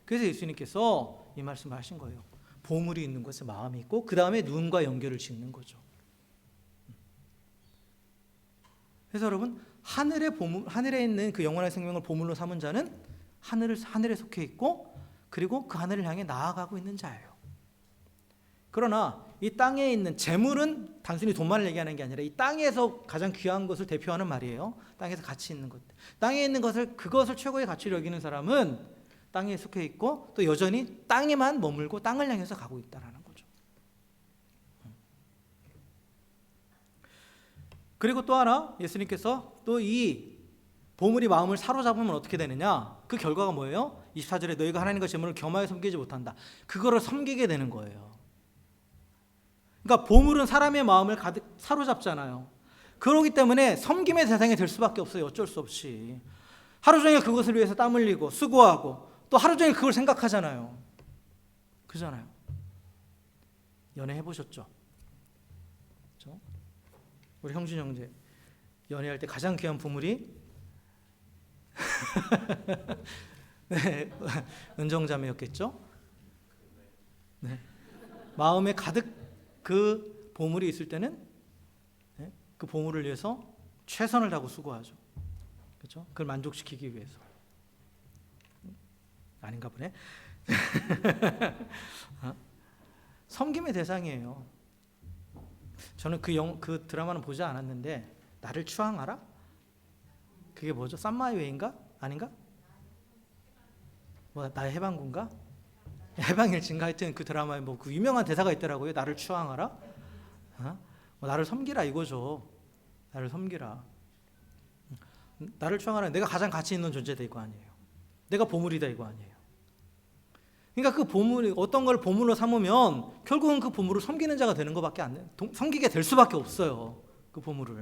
그래서 예수님께서 이 말씀을 하신 거예요. 보물이 있는 곳에 마음이 있고 그 다음에 눈과 연결을 짓는 거죠. 그래서 여러분, 하늘에 있는 그 영원한 생명을 보물로 삼은 자는 하늘에 속해 있고 그리고 그 하늘을 향해 나아가고 있는 자예요. 그러나 이 땅에 있는 재물은 단순히 돈만을 얘기하는 게 아니라 이 땅에서 가장 귀한 것을 대표하는 말이에요. 땅에서 가치 있는 것. 땅에 있는 그것을 최고의 가치로 여기는 사람은 땅에 속해 있고 또 여전히 땅에만 머물고 땅을 향해서 가고 있다는 거죠. 그리고 또 하나, 예수님께서 또 이 보물이 마음을 사로잡으면 어떻게 되느냐? 그 결과가 뭐예요? 24절에 너희가 하나님과 재물을 겸하여 섬기지 못한다. 그거를 섬기게 되는 거예요. 그러니까 보물은 사람의 마음을 가득 사로잡잖아요. 그렇기 때문에 섬김의 대상이 될 수밖에 없어요. 어쩔 수 없이. 하루 종일 그것을 위해서 땀 흘리고 수고하고 또 하루 종일 그걸 생각하잖아요. 그잖아요. 연애 해보셨죠? 그렇죠? 우리 형준 형제 연애할 때 가장 귀한 보물이 네, 은정자매였겠죠? 네. 마음에 가득 그 보물이 있을 때는 그 보물을 위해서 최선을 다하고 수고하죠. 그렇죠? 그걸 만족시키기 위해서. 아닌가 보네. 섬김의 대상이에요. 저는 그 드라마는 보지 않았는데 나를 추앙하라? 그게 뭐죠? 쌈마이웨이인가? 아닌가? 뭐 나의 해방군가? 해방일진가? 하여튼 그 드라마에 뭐 그 유명한 대사가 있더라고요. 나를 추앙하라? 뭐 나를 섬기라 이거죠. 나를 섬기라. 나를 추앙하라. 내가 가장 가치 있는 존재다 이거 아니에요. 내가 보물이다 이거 아니에요. 그러니까 그 보물이 어떤 걸 보물로 삼으면 결국은 그 보물을 섬기는 자가 되는 것밖에 안 돼. 섬기게 될 수밖에 없어요. 그 보물을.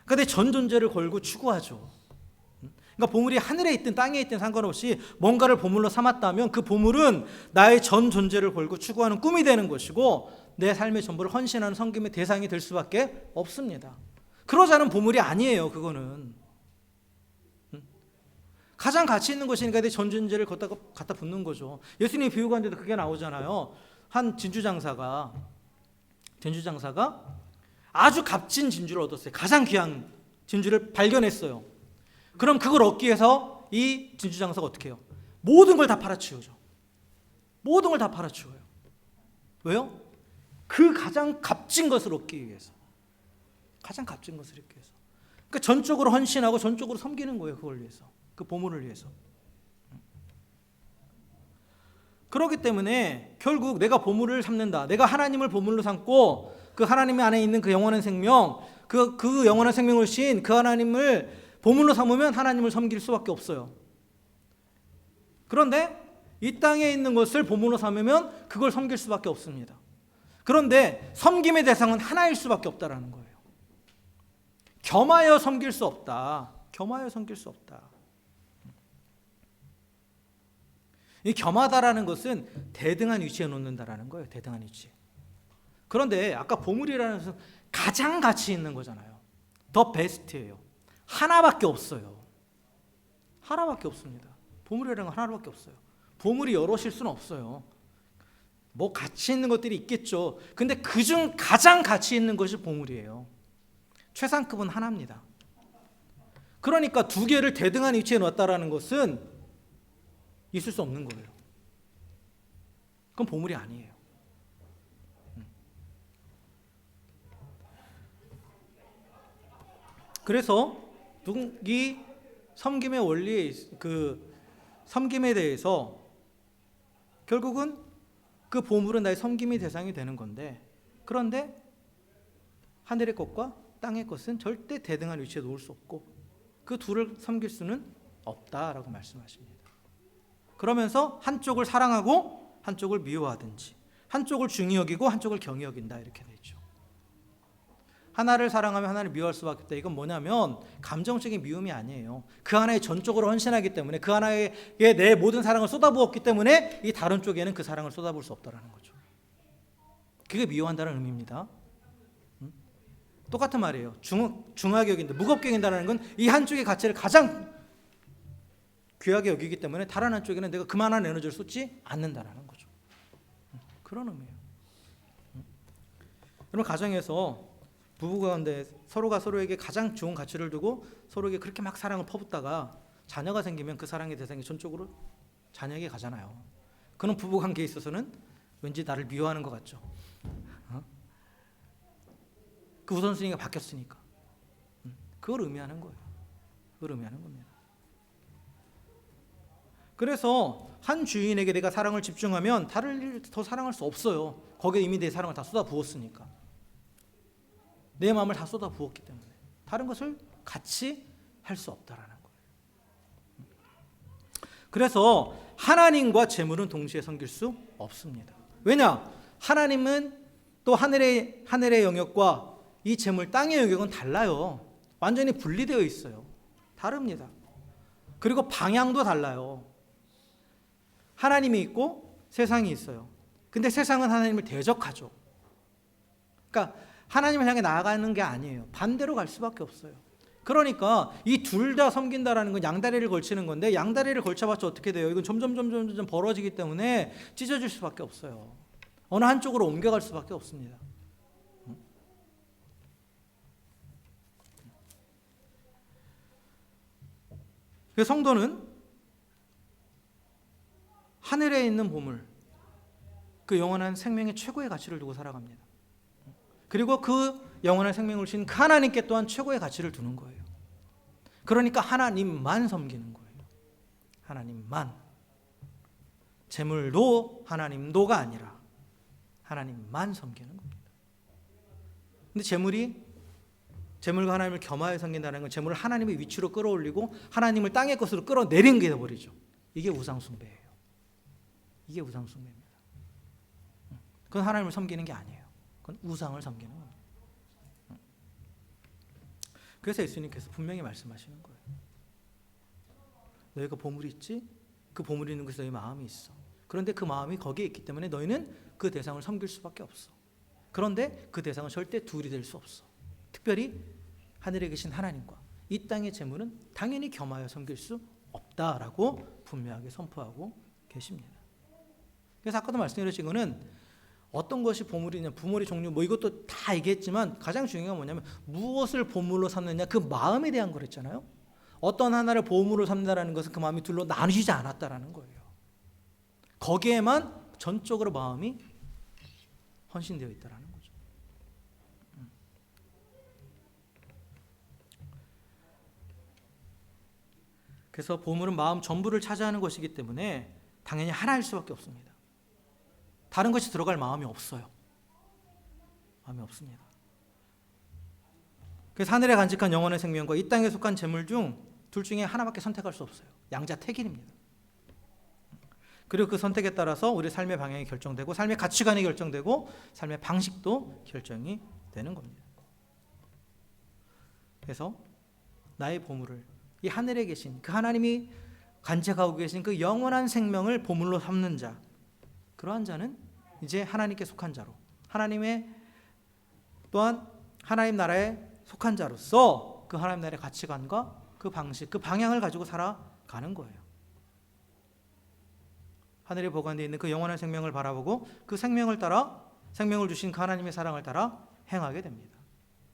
그러니까 내 전 존재를 걸고 추구하죠. 그러니까 보물이 하늘에 있든 땅에 있든 상관없이 뭔가를 보물로 삼았다면 그 보물은 나의 전 존재를 걸고 추구하는 꿈이 되는 것이고 내 삶의 전부를 헌신하는 섬김의 대상이 될 수밖에 없습니다. 그러자는 보물이 아니에요. 그거는 가장 가치 있는 것이니까 내 전준제를 갖다 붓는 거죠. 예수님이 비유가 한데도 그게 나오잖아요. 한 진주장사가 아주 값진 진주를 얻었어요. 가장 귀한 진주를 발견했어요. 그럼 그걸 얻기 위해서 이 진주장사가 어떻게 해요? 모든 걸 다 팔아치우죠. 모든 걸 다 팔아치워요. 왜요? 그 가장 값진 것을 얻기 위해서. 가장 값진 것을 얻기 위해서. 그러니까 전적으로 헌신하고 전적으로 섬기는 거예요. 그걸 위해서. 그 보물을 위해서. 그렇기 때문에 결국 내가 보물을 삼는다. 내가 하나님을 보물로 삼고 그 하나님 안에 있는 그 영원한 생명, 그 영원한 생명을 신 그 하나님을 보물로 삼으면 하나님을 섬길 수밖에 없어요. 그런데 이 땅에 있는 것을 보물로 삼으면 그걸 섬길 수밖에 없습니다. 그런데 섬김의 대상은 하나일 수밖에 없다라는 거예요. 겸하여 섬길 수 없다. 겸하여 섬길 수 없다. 이 겸하다라는 것은 대등한 위치에 놓는다라는 거예요. 대등한 위치에. 그런데 아까 보물이라는 것은 가장 가치 있는 거잖아요. 더 베스트예요. 하나밖에 없어요. 하나밖에 없습니다. 보물이라는 건 하나밖에 없어요. 보물이 여럿일 수는 없어요. 뭐 가치 있는 것들이 있겠죠. 근데 그중 가장 가치 있는 것이 보물이에요. 최상급은 하나입니다. 그러니까 두 개를 대등한 위치에 놨다라는 것은 있을 수 없는 거예요. 그건 보물이 아니에요. 그래서 이 섬김의 원리, 그 섬김에 대해서 결국은 그 보물은 나의 섬김의 대상이 되는 건데, 그런데 하늘의 것과 땅의 것은 절대 대등한 위치에 놓을 수 없고 그 둘을 섬길 수는 없다라고 말씀하십니다. 그러면서 한쪽을 사랑하고 한쪽을 미워하든지, 한쪽을 중히 여기고 한쪽을 경히 여긴다, 이렇게 되죠. 하나를 사랑하면 하나를 미워할 수밖에 없다. 이건 뭐냐면 감정적인 미움이 아니에요. 그 하나에 전적으로 헌신하기 때문에, 그 하나에 내 모든 사랑을 쏟아부었기 때문에 이 다른 쪽에는 그 사랑을 쏟아부을 수 없다는 거죠. 그게 미워한다는 의미입니다. 똑같은 말이에요. 중하게 여긴다, 무겁게 여긴다는 건 이 한쪽의 가치를 가장 귀하게 여기기 때문에 다른 한쪽에는 내가 그만한 에너지를 쏟지 않는다는 거죠. 그런 의미예요. 여러분, 가정에서 부부 가운데 서로가 서로에게 가장 좋은 가치를 두고 서로에게 그렇게 막 사랑을 퍼붓다가 자녀가 생기면 그 사랑의 대상이 전적으로 자녀에게 가잖아요. 그는 부부 관계에 있어서는 왠지 나를 미워하는 것 같죠. 그 우선순위가 바뀌었으니까. 그걸 의미하는 거예요. 그걸 의미하는 겁니다. 그래서 한 주인에게 내가 사랑을 집중하면 다른 일 더 사랑할 수 없어요. 거기에 이미 내 사랑을 다 쏟아 부었으니까. 내 마음을 다 쏟아 부었기 때문에 다른 것을 같이 할 수 없다라는 거예요. 그래서 하나님과 재물은 동시에 섬길 수 없습니다. 왜냐? 하나님은 또 하늘의 영역과 이 재물, 땅의 영역은 달라요. 완전히 분리되어 있어요. 다릅니다. 그리고 방향도 달라요. 하나님이 있고 세상이 있어요. 근데 세상은 하나님을 대적하죠. 그러니까 하나님을 향해 나아가는 게 아니에요. 반대로 갈 수밖에 없어요. 그러니까 이 둘 다 섬긴다라는 건 양다리를 걸치는 건데, 양다리를 걸쳐봤자 어떻게 돼요? 이건 점점 벌어지기 때문에 찢어질 수밖에 없어요. 어느 한쪽으로 옮겨갈 수밖에 없습니다. 그 성도는 하늘에 있는 보물, 그 영원한 생명의 최고의 가치를 두고 살아갑니다. 그리고 그 영원한 생명을 주신 그 하나님께 또한 최고의 가치를 두는 거예요. 그러니까 하나님만 섬기는 거예요. 하나님만. 재물도 하나님도가 아니라 하나님만 섬기는 겁니다. 근데 재물과 하나님을 겸하여 섬긴다는 건 재물을 하나님의 위치로 끌어올리고 하나님을 땅의 것으로 끌어내린 게 되어버리죠. 이게 우상숭배예요. 이게 우상숭배입니다. 그건 하나님을 섬기는 게 아니에요. 그건 우상을 섬기는 겁니다. 그래서 예수님께서 분명히 말씀하시는 거예요. 너희가 보물이 있지? 그 보물이 있는 곳에 너희 마음이 있어. 그런데 그 마음이 거기에 있기 때문에 너희는 그 대상을 섬길 수밖에 없어. 그런데 그 대상은 절대 둘이 될 수 없어. 특별히 하늘에 계신 하나님과 이 땅의 재물은 당연히 겸하여 섬길 수 없다라고 분명하게 선포하고 계십니다. 그래서 아까도 말씀드린 거는 어떤 것이 보물이냐, 보물의 종류 뭐 이것도 다 얘기했지만 가장 중요한 건 뭐냐면 무엇을 보물로 삼느냐, 그 마음에 대한 거랬잖아요. 어떤 하나를 보물로 삼는다라는 것은 그 마음이 둘로 나누지 않았다라는 거예요. 거기에만 전적으로 마음이 헌신되어 있다라는 거죠. 그래서 보물은 마음 전부를 차지하는 것이기 때문에 당연히 하나일 수밖에 없습니다. 다른 것이 들어갈 마음이 없어요. 마음이 없습니다. 그래서 하늘에 간직한 영원의 생명과 이 땅에 속한 재물 중 둘 중에 하나밖에 선택할 수 없어요. 양자택일입니다. 그리고 그 선택에 따라서 우리 삶의 방향이 결정되고 삶의 가치관이 결정되고 삶의 방식도 결정이 되는 겁니다. 그래서 나의 보물을 이 하늘에 계신 그 하나님이 간직하고 계신 그 영원한 생명을 보물로 삼는 자, 그러한 자는 이제 하나님께 속한 자로, 하나님의 또한 하나님 나라에 속한 자로서 그 하나님 나라의 가치관과 그 방식, 그 방향을 가지고 살아가는 거예요. 하늘에 보관되어 있는 그 영원한 생명을 바라보고 그 생명을 따라, 생명을 주신 그 하나님의 사랑을 따라 행하게 됩니다.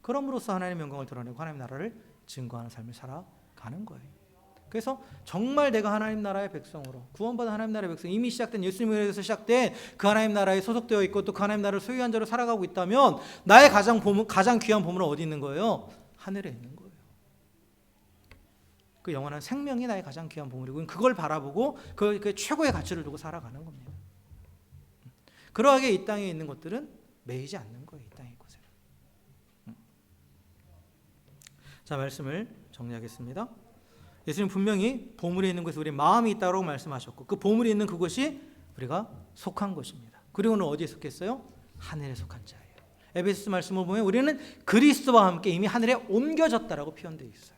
그럼으로써 하나님의 영광을 드러내고 하나님 나라를 증거하는 삶을 살아가는 거예요. 그래서 정말 내가 하나님 나라의 백성으로, 구원받은 하나님 나라의 백성, 이미 시작된 예수님에 의해서 시작된 그 하나님 나라에 소속되어 있고 또 그 하나님 나라를 소유한 자로 살아가고 있다면 나의 가장 귀한 보물은 어디 있는 거예요? 하늘에 있는 거예요. 그 영원한 생명이 나의 가장 귀한 보물이고 그걸 바라보고 그 최고의 가치를 두고 살아가는 겁니다. 그러하게 이 땅에 있는 것들은 매이지 않는 거예요. 이 땅의 것에. 자, 말씀을 정리하겠습니다. 예수님 분명히 보물에 있는 것이 우리 마음이 있다고 말씀하셨고 그 보물이 있는 그것이 우리가 속한 것입니다. 그리고는 어디에 속했어요? 하늘에 속한 자예요. 에베소서 말씀을 보면 우리는 그리스도와 함께 이미 하늘에 옮겨졌다라고 표현되어 있어요.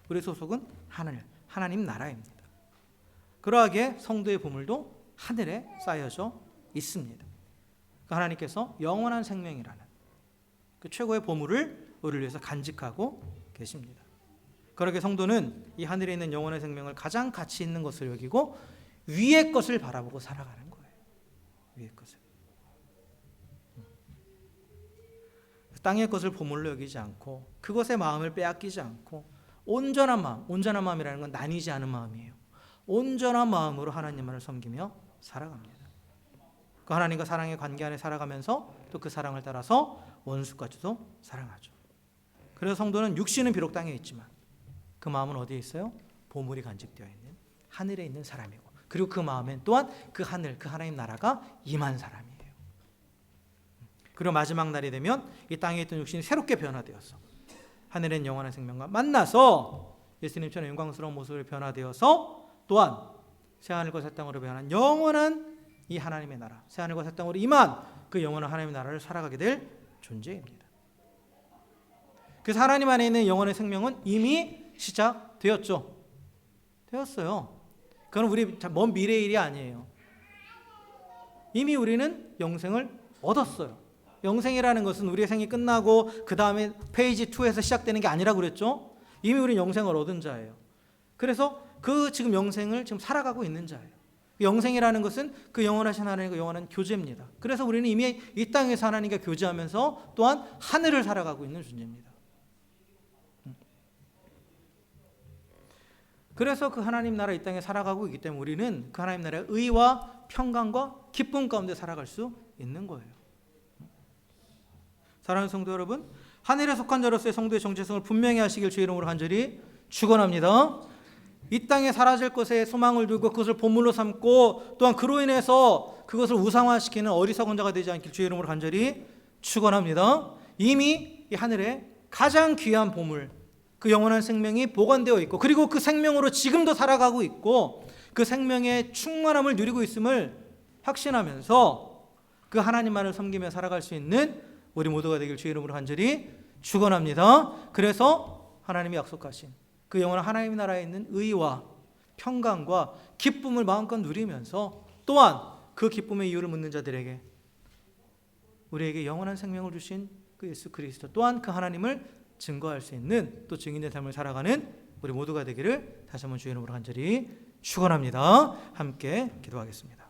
우리 소속은 하나님 나라입니다. 그러하게 성도의 보물도 하늘에 쌓여져 있습니다. 하나님께서 영원한 생명이라는 그 최고의 보물을 우리를 위해서 간직하고 계십니다. 그러게 성도는 이 하늘에 있는 영원의 생명을 가장 가치 있는 것을 여기고 위의 것을 바라보고 살아가는 거예요. 위의 것을. 땅의 것을 보물로 여기지 않고 그것의 마음을 빼앗기지 않고 온전한 마음이라는 건 나뉘지 않은 마음이에요. 온전한 마음으로 하나님만을 섬기며 살아갑니다. 그 하나님과 사랑의 관계 안에 살아가면서 또 그 사랑을 따라서 원수까지도 사랑하죠. 그래서 성도는 육신은 비록 땅에 있지만 그 마음은 어디에 있어요? 보물이 간직되어 있는 하늘에 있는 사람이고 그리고 그 마음엔 또한 그 하늘, 그 하나님 나라가 임한 사람이에요. 그리고 마지막 날이 되면 이 땅에 있던 육신이 새롭게 변화되어서 하늘에 있는 영원한 생명과 만나서 예수님처럼 영광스러운 모습으로 변화되어서 또한 새하늘과 새 땅으로 변한 영원한 이 하나님의 나라, 새하늘과 새 땅으로 임한 그 영원한 하나님의 나라를 살아가게 될 존재입니다. 그래서 하나님 안에 있는 영원의 생명은 이미 시작되었죠. 되었어요. 그건 우리 먼 미래의 일이 아니에요. 이미 우리는 영생을 얻었어요. 영생이라는 것은 우리의 생이 끝나고 그 다음에 페이지 2에서 시작되는 게 아니라고 그랬죠. 이미 우리는 영생을 얻은 자예요. 그래서 그 지금 영생을 지금 살아가고 있는 자예요. 영생이라는 것은 그 영원하신 하나님과 영원한 교제입니다. 그래서 우리는 이미 이 땅에서 하나님과 교제하면서 또한 하늘을 살아가고 있는 존재입니다. 그래서 그 하나님 나라 이 땅에 살아가고 있기 때문에 우리는 그 하나님 나라의 의와 평강과 기쁨 가운데 살아갈 수 있는 거예요. 사랑하는 성도 여러분, 하늘에 속한 자로서의 성도의 정체성을 분명히 하시길 주의 이름으로 간절히 축원합니다. 이 땅에 사라질 것에 소망을 두고 그것을 보물로 삼고 또한 그로 인해서 그것을 우상화시키는 어리석은 자가 되지 않길 주의 이름으로 간절히 축원합니다. 이미 이 하늘에 가장 귀한 보물, 그 영원한 생명이 보관되어 있고 그리고 그 생명으로 지금도 살아가고 있고 그 생명의 충만함을 누리고 있음을 확신하면서 그 하나님만을 섬기며 살아갈 수 있는 우리 모두가 되길 주의 이름으로 간절히 축원합니다. 그래서 하나님이 약속하신 그 영원한 하나님 나라에 있는 의와 평강과 기쁨을 마음껏 누리면서 또한 그 기쁨의 이유를 묻는 자들에게 우리에게 영원한 생명을 주신 그 예수 그리스도 또한 그 하나님을 증거할 수 있는 또 증인의 삶을 살아가는 우리 모두가 되기를 다시 한번 주의 이름으로 간절히 축원합니다. 함께 기도하겠습니다.